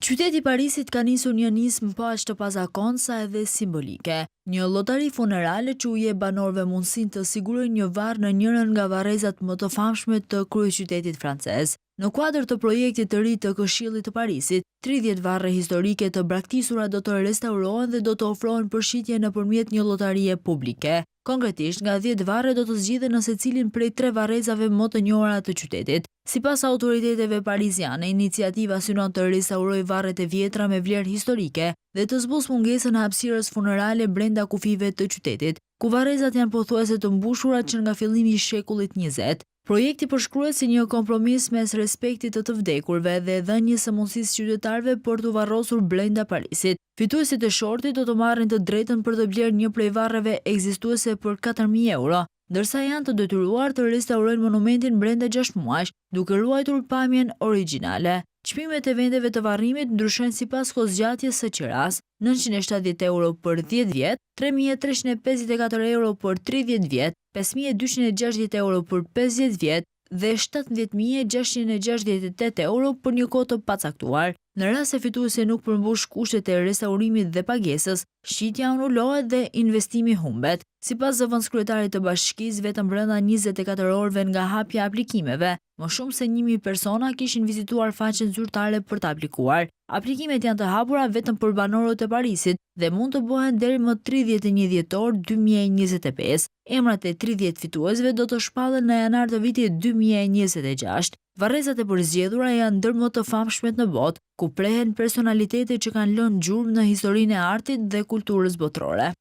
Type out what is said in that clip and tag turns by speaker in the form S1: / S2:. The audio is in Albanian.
S1: Qyteti i Parisit ka nisur një nismë pa aq të pazakontsa edhe simbolike. Një llotari funerale që u jep banorëve mundësinë të sigurojnë një varr në njërin nga varrezat më të famshme të kryeqytetit francez. Në kuadër të projektit të ri të Këshillit të Parisit, 30 varre historike të braktisura do të restaurohen dhe do të ofrohen për shitje nëpërmjet një llotarie publike. Konkretisht, nga 10 varre do të zgjidhen në secilin prej 3 varrezave më të njohura të qytetit. Sipas autoriteteve pariziane, iniciativa synon të restaurojë varret e vjetra me vlerë historike dhe të zbusë mungesën e hapësirës funerale brenda kufive të qytetit, ku varrezat janë pothuajse të mbushura që nga fillimi i shekullit 20. Projekti përshkruhet si një kompromis mes respektit të vdekurve dhe dhënies së mundësisë qytetarëve për të varrosur brenda Parisit. Fituesit e shortit do të marrin të drejtën për të blerë një prej varreve ekzistuese për 4.000 euro, ndërsa janë të detyruar të restaurojnë monumentin brenda 6 muajsh, duke ruajtur pamjen origjinale. Çmimet e vendeve të varrimit ndryshojnë sipas kohëzgjatjes së qeras: 970 euro për 10 vjet, 3.354 euro për 30 vjet, 5.260 euro për 50 vjet dhe 17.668 euro për një kohë të pacaktuar. Në rast se fituesi nuk përmbush kushtet e restaurimit dhe pagesës, shitja anulohet dhe investimi humbet. Sipas zëvendëskryetarit të bashkisë, vetëm brenda 24 orëve nga hapja e aplikimeve, më shumë se 1.000 persona kishin vizituar faqen zyrtare për të aplikuar. Aplikimet janë të hapura vetëm për banorët e Parisit dhe mund të bëhen deri më 31 dhjetor 2025. Emrat e 30 fituesve do të shpallen në janar të vitit 2026. Varrezat e përzgjedhura janë ndër më të famshmet në botë, ku prehen personalitete që kanë lënë gjurmë në historinë e artit dhe kulturës botërore.